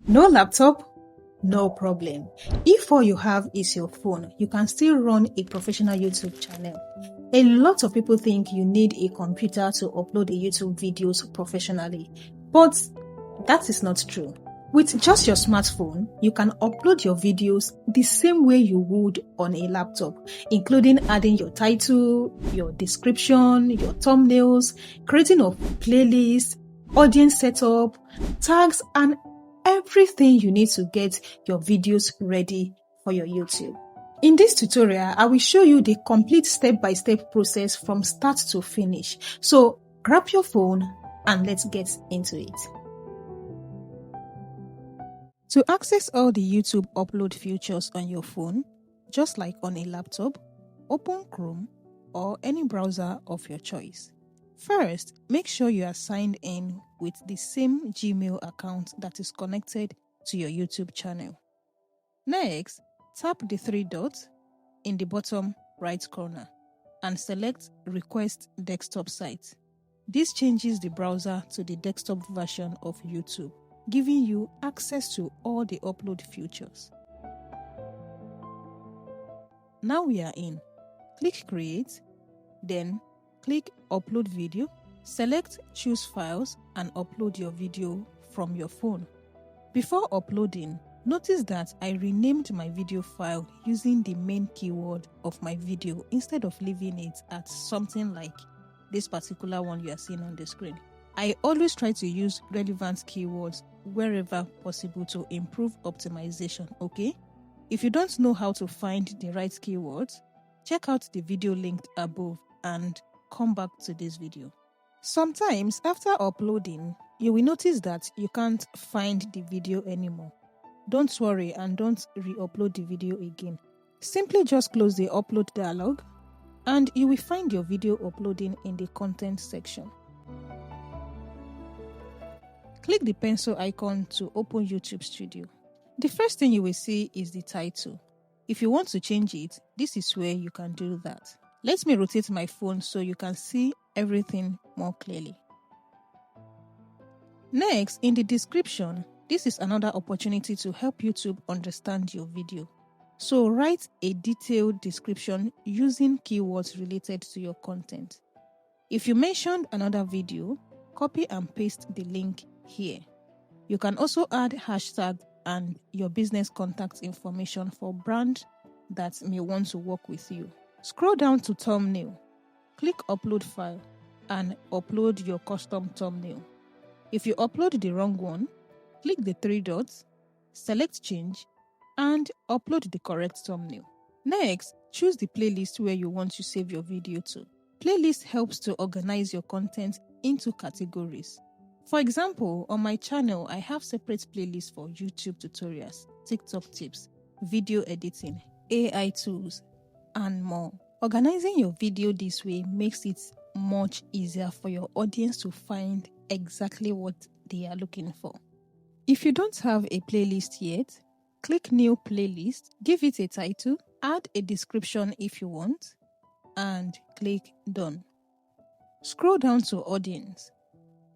No laptop? No problem. If all you have is your phone, you can still run a professional YouTube channel. A lot of people think you need a computer to upload a YouTube videos professionally, but that is not true. With just your smartphone, you can upload your videos the same way you would on a laptop, including adding your title, your description, your thumbnails, creating a playlist, audience setup, tags, and everything you need to get your videos ready for your YouTube. In this tutorial, I will show you the complete step-by-step process from start to finish. So grab your phone and let's get into it. To access all the YouTube upload features on your phone, just like on a laptop, open Chrome or any browser of your choice. First, make sure you are signed in with the same Gmail account that is connected to your YouTube channel. Next, tap the three dots in the bottom right corner and select Request Desktop Site. This changes the browser to the desktop version of YouTube, giving you access to all the upload features. Now we are in. Click Create, then click Upload Video, select Choose Files and upload your video from your phone. Before uploading, notice that I renamed my video file using the main keyword of my video instead of leaving it at something like this particular one you are seeing on the screen. I always try to use relevant keywords wherever possible to improve optimization, okay? If you don't know how to find the right keywords, check out the video linked above and come back to this video. Sometimes after uploading, you will notice that you can't find the video anymore. Don't worry and don't re-upload the video again. Simply just close the upload dialog and you will find your video uploading in the content section. Click the pencil icon to open YouTube Studio. The first thing you will see is the title. If you want to change it, this is where you can do that. Let me rotate my phone so you can see everything more clearly. Next, in the description, this is another opportunity to help YouTube understand your video. So write a detailed description using keywords related to your content. If you mentioned another video, copy and paste the link here. You can also add hashtag and your business contact information for brands that may want to work with you. Scroll down to thumbnail, click upload file and upload your custom thumbnail. If you upload the wrong one, click the three dots, select change and upload the correct thumbnail. Next, choose the playlist where you want to save your video to. Playlist helps to organize your content into categories. For example, on my channel, I have separate playlists for YouTube tutorials, TikTok tips, video editing, AI tools, and more. Organizing your video this way makes it much easier for your audience to find exactly what they are looking for. If you don't have a playlist yet, click New Playlist, give it a title, add a description if you want, and click Done. Scroll down to Audience.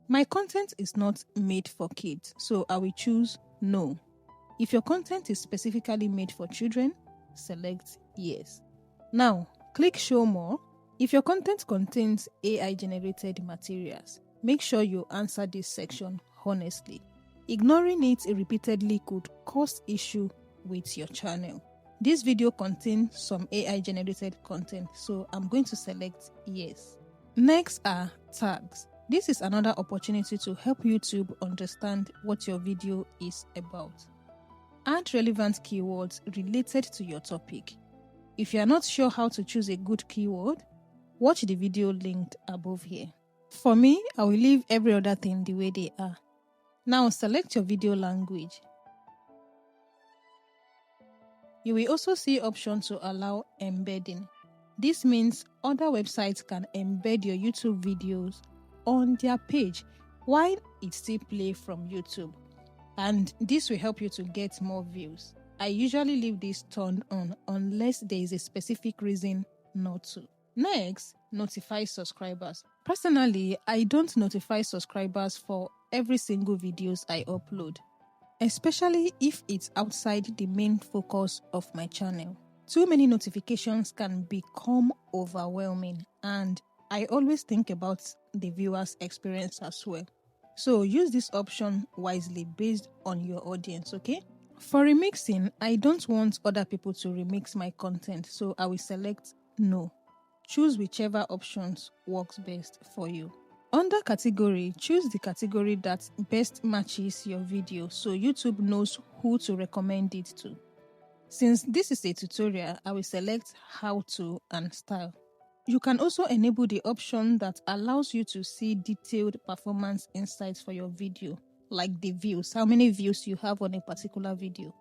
My content is not made for kids, so I will choose No. If your content is specifically made for children, select Yes. Now, click Show More. If your content contains AI-generated materials, make sure you answer this section honestly. Ignoring it repeatedly could cause issue with your channel. This video contains some AI-generated content, so I'm going to select Yes. Next are tags. This is another opportunity to help YouTube understand what your video is about. Add relevant keywords related to your topic. If you are not sure how to choose a good keyword, watch the video linked above here. For me, I will leave every other thing the way they are. Now select your video language. You will also see option to allow embedding. This means other websites can embed your YouTube videos on their page while it still plays from YouTube. And this will help you to get more views. I usually leave this turned on unless there is a specific reason not to. Next, notify subscribers. Personally, I don't notify subscribers for every single videos I upload. especially if it's outside the main focus of my channel. Too many notifications can become overwhelming, and I always think about the viewer's experience as well. So use this option wisely based on your audience, okay? For remixing, I don't want other people to remix my content, so I will select no. Choose whichever options works best for you. Under category, choose the category that best matches your video so YouTube knows who to recommend it to. Since this is a tutorial, I will select how to and style. You can also enable the option that allows you to see detailed performance insights for your video, like the views, how many views you have on a particular video.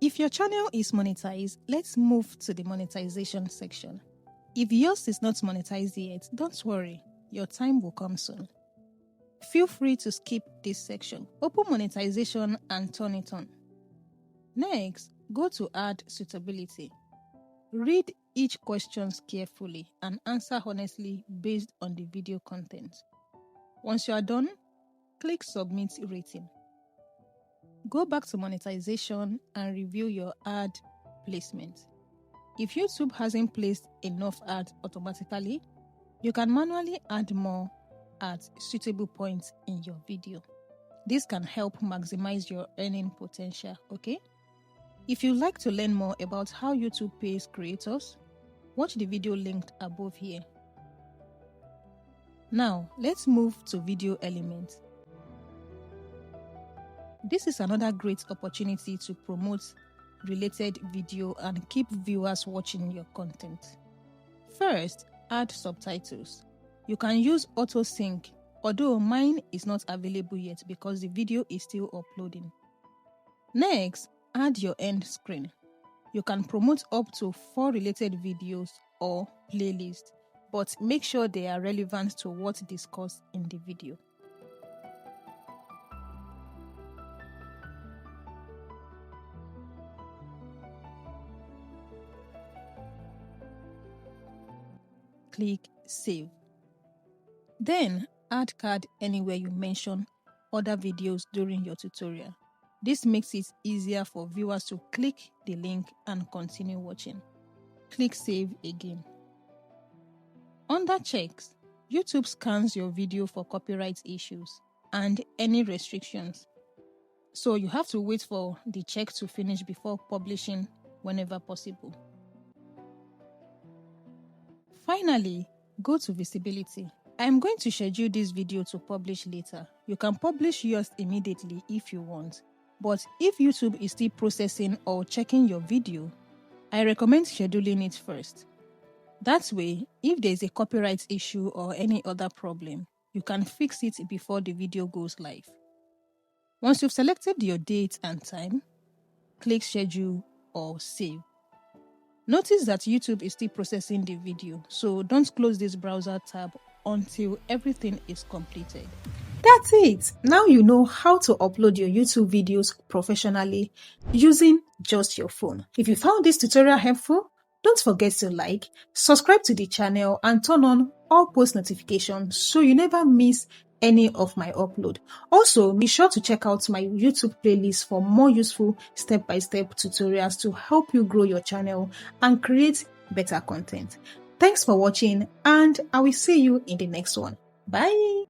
If your channel is monetized, let's move to the monetization section. If yours is not monetized yet, don't worry, your time will come soon. Feel free to skip this section. Open monetization and turn it on. Next, go to Add Suitability. Read each question carefully and answer honestly based on the video content. Once you are done, click Submit Rating. Go back to monetization and review your ad placement. If YouTube hasn't placed enough ads automatically, you can manually add more at suitable points in your video. This can help maximize your earning potential, okay? If you'd like to learn more about how YouTube pays creators, watch the video linked above here. Now, let's move to video elements. This is another great opportunity to promote related video and keep viewers watching your content. First, add subtitles. You can use auto sync, although mine is not available yet because the video is still uploading. Next, add your end screen. You can promote up to 4 related videos or playlists, but make sure they are relevant to what discussed in the video. Click Save. Then, add card anywhere you mention other videos during your tutorial. This makes it easier for viewers to click the link and continue watching. Click Save again. Under Checks, YouTube scans your video for copyright issues and any restrictions. So you have to wait for the check to finish before publishing whenever possible. Finally, go to Visibility. I am going to schedule this video to publish later. You can publish yours immediately if you want. But if YouTube is still processing or checking your video, I recommend scheduling it first. That way, if there is a copyright issue or any other problem, you can fix it before the video goes live. Once you've selected your date and time, click Schedule or Save. Notice that YouTube is still processing the video, so don't close this browser tab until everything is completed. That's it. Now you know how to upload your YouTube videos professionally using just your phone. If you found this tutorial helpful, don't forget to like, subscribe to the channel and turn on all post notifications so you never miss any of my upload. Also, be sure to check out my YouTube playlist for more useful step-by-step tutorials to help you grow your channel and create better content. Thanks for watching, and I will see you in the next one. Bye!